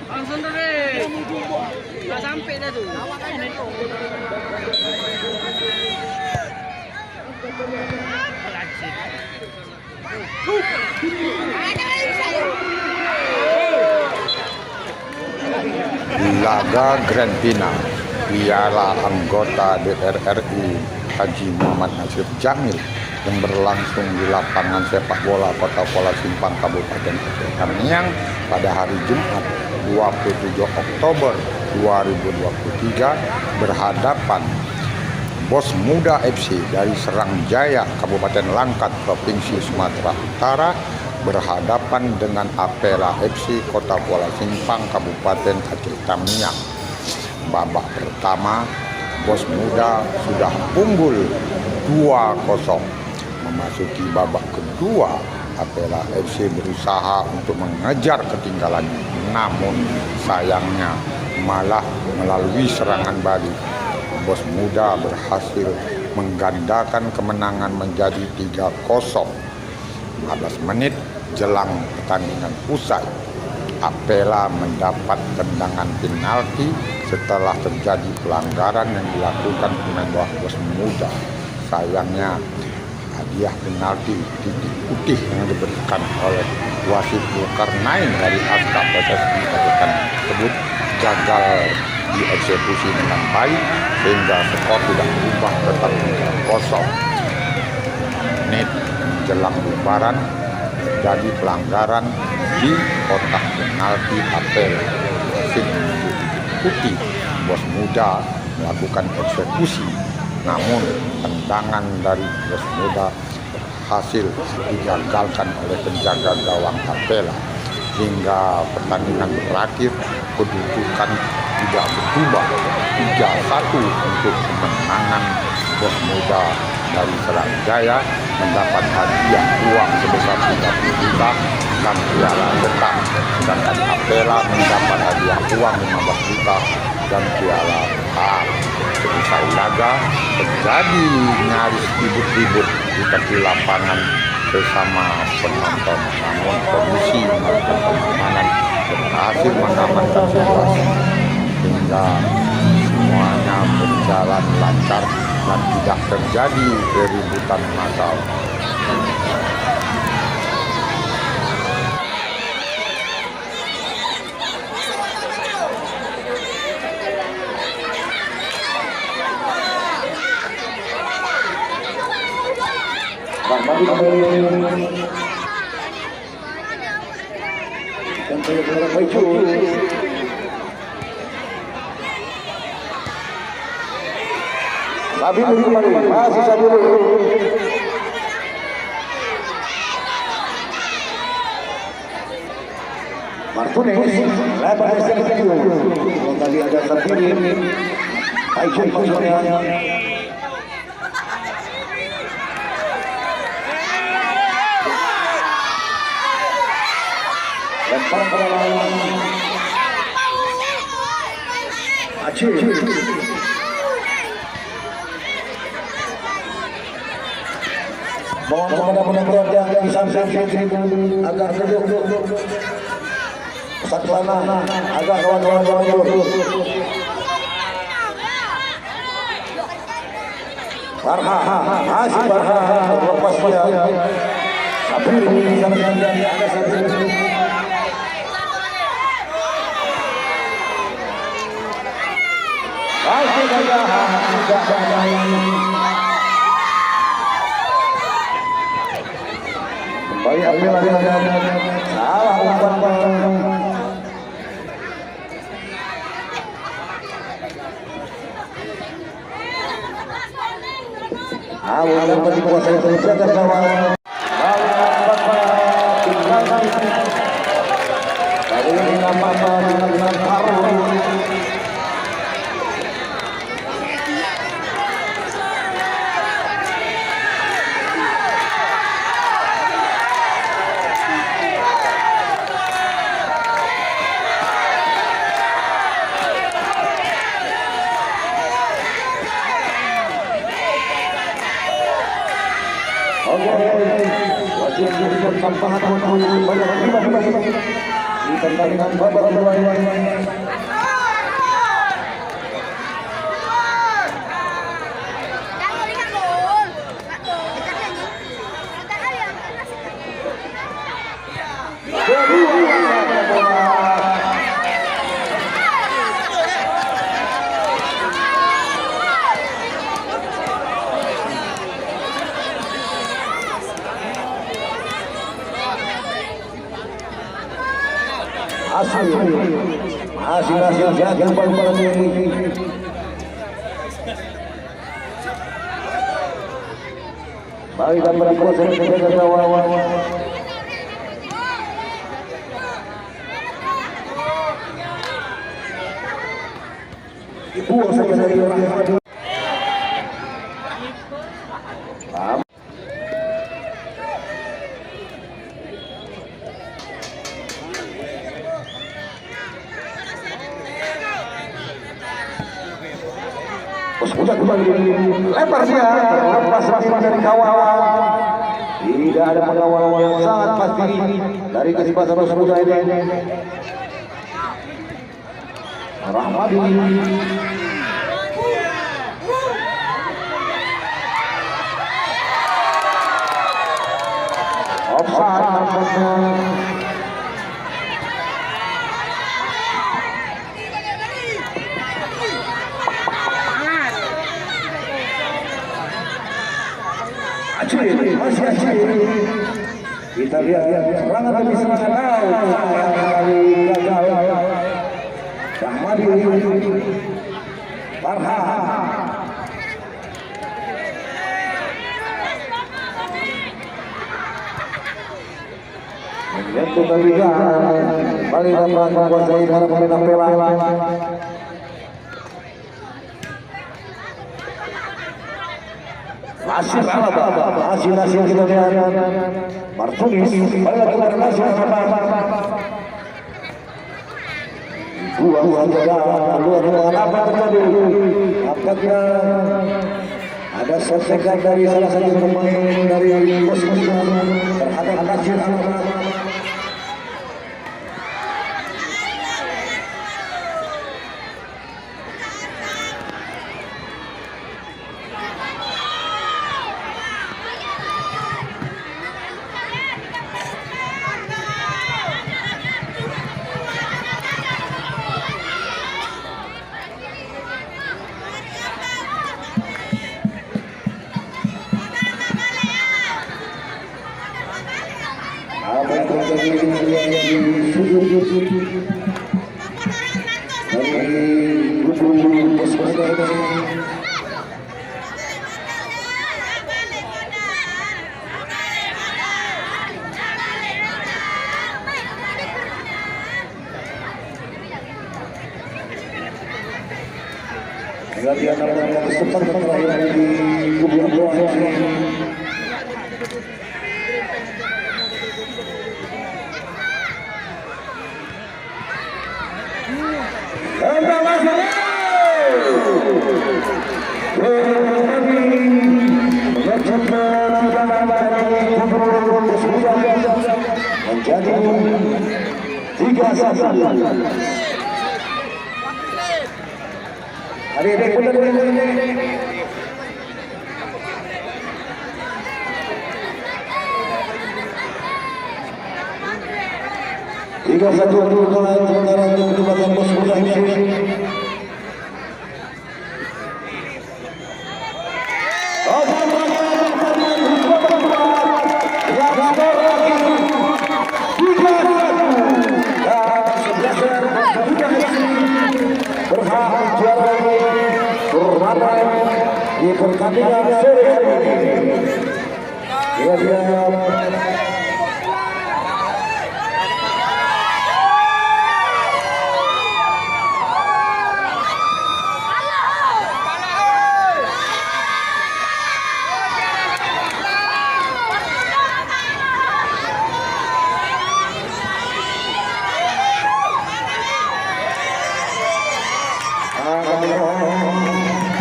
Langsung tuh deh. Nggak sampai dah tuh. Laga Grand Final Piala Anggota DPR RI Haji Muhammad Nasir Jamil yang berlangsung di lapangan sepak bola Kota Kuala Simpang Kabupaten Aceh Tamiang pada hari Jumat 27 Oktober 2023 berhadapan Bos Muda FC dari Serang Jaya Kabupaten Langkat Provinsi Sumatera Utara berhadapan dengan Apela FC Kota Kuala Simpang Kabupaten Aceh Tamiang. Babak pertama Bos Muda sudah unggul 2-0. Memasuki babak kedua, Apela FC berusaha untuk mengejar ketinggalannya, namun sayangnya malah melalui serangan balik Bos Muda berhasil menggandakan kemenangan menjadi 3-0. 15 menit jelang pertandingan usai, Apela mendapat tendangan penalti setelah terjadi pelanggaran yang dilakukan pemain Bos Muda. Sayangnya hadiah penalti titik putih yang diberikan oleh wasit Zulkarnain dari Aska PSSI tersebut gagal dieksekusi dengan baik sehingga skor tidak berubah tetap 3-0. Menit menjelang bubaran terjadi pelanggaran di kotak penalti Apela. Wasit putih Bos Muda melakukan eksekusi, namun tendangan dari Bos Muda berhasil digagalkan oleh penjaga gawang Apela hingga pertandingan berakhir. Kedudukan tidak berubah 3-1 untuk kemenangan Bos Muda dari Serang Jaya mendapat hadiah uang sebesar 30 juta dan piala tetap, sedangkan Apela mendapat hadiah uang 15 juta dan piala tetap. Selesai laga terjadi nyaris ribut-ribut di tepi lapangan bersama penonton, namun polisi melakukan pengamanan berhasil mengamankan situasi hingga semuanya berjalan lancar dan tidak terjadi keributan massal. Masih satu Martinez, lebar tadi ada terpilih Aisyah maksudnya. Lempar ke dalam Aceh. Mohon kepada penonton yang di samping agar duduk saklana agar kawan-kawan duduk. Farha, masih Farha lepas dia. Tapi ini ada satu. Masih saja baik Apela salah umpan umpan dikuasai penjaga gawang dari nama dengan Harun. yang tambahan banyak di pertandingan babak kedua ini. Hasil jaga pada ini. Balik dan berkuasa ke gawang. Dibuang saja dari orang. Sudah kembali lebar dia terlepas dari kawal. Tidak ada pengawal yang sangat pasti dari kesempatan Muda ini. Rahmadi offside. Masih Aceh. Kita lihat serangan demi serangan yang gagal. Rahmadi Farhan menyentuh kebijakan kembali dapat menguasai para pemain Pela. Hasil kita lihat Martunis banyak hasil buang luar apa terjadi? Apakah ada sesekan dari salah satu pemain dari Bosnia terhadap hasil dia adalah kesempatan terakhir di kubu bawah ini. Menjadi 3-1. Adik-adik benar. Tiga satu sementara untuk bagian bos muda ini. Di pertandingan sore hari ini,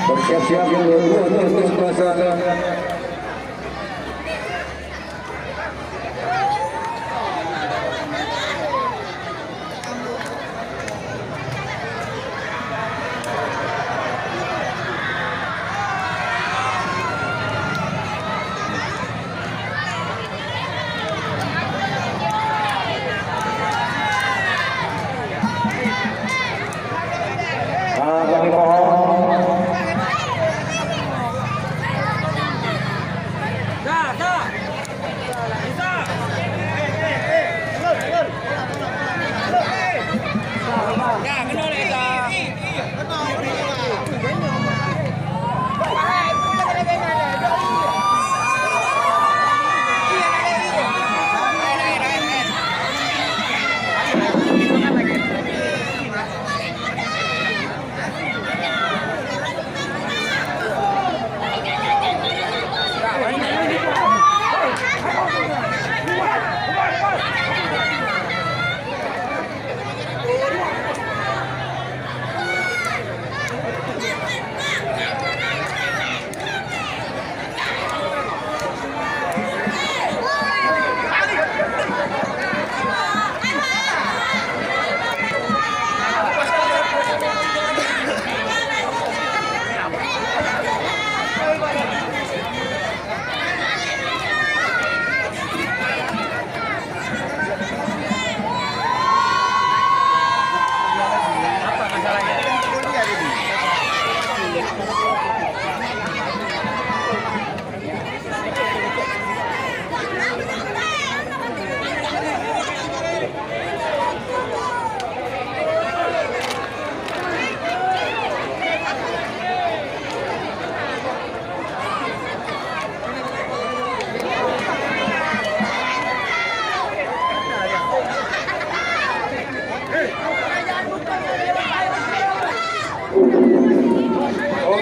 bersiap-siap untuk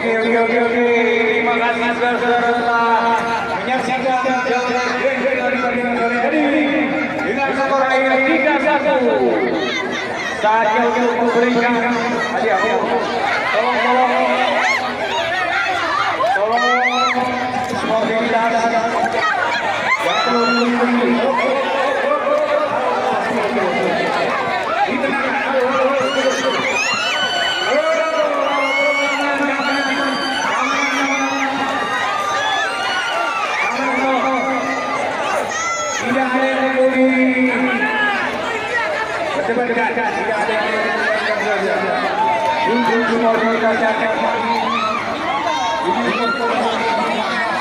Oke. Terima kasih saudara telah menyaksikan jalan dengan skor akhir 3-1. Saatnya untuk memberikan hadiah. Tolong semua aktivitas yang perlu tidak ada yang berdebat, tidak ada yang semua dikasihkan.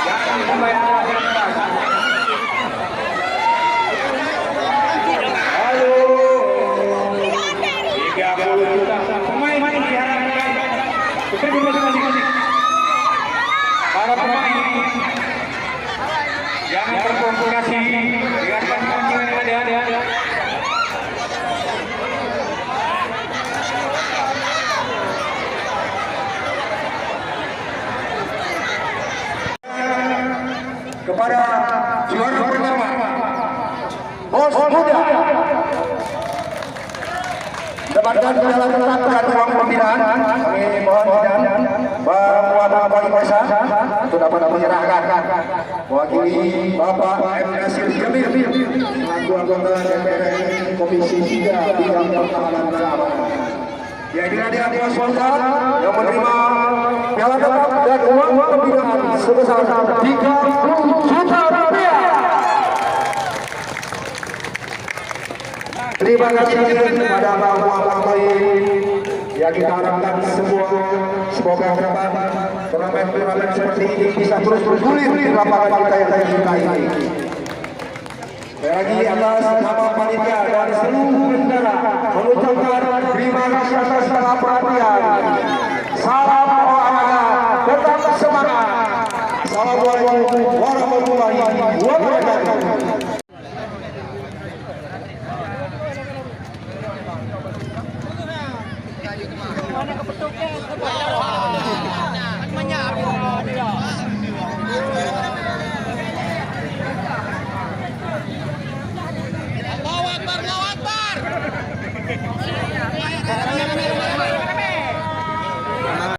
Jangan sampai ada. Halo, 30 juta pemain diharapkan. Para pemain jangan terprovokasi dengan pandangan yang ada. Kepada juara pertama Bos Muda dapatkan dalam tetapkan ruang pembinaan. Kami mohon sidang Bapak Wali Desa untuk dapat menyerahkan mewakili Bapak M. Nasir Jamil selaku anggota DPR Komisi 3 bidang pertahanan keamanan. Yang dihadirkan di spontan yang menerima piala tetap dan uang pembinaan sebesar 30 juta rupiah. Terima kasih kepada Bapak yang kita harapkan semoga turnamen seperti ini bisa terus bergulir di lapangan kita yang saya cintai ini. Lagi atas nama panitia dan seluruh penyelenggara mengucapkan terima kasih atas segala perhatian. Salam olahraga, tetap semangat. Assalamualaikum warahmatullahi wabarakatuh.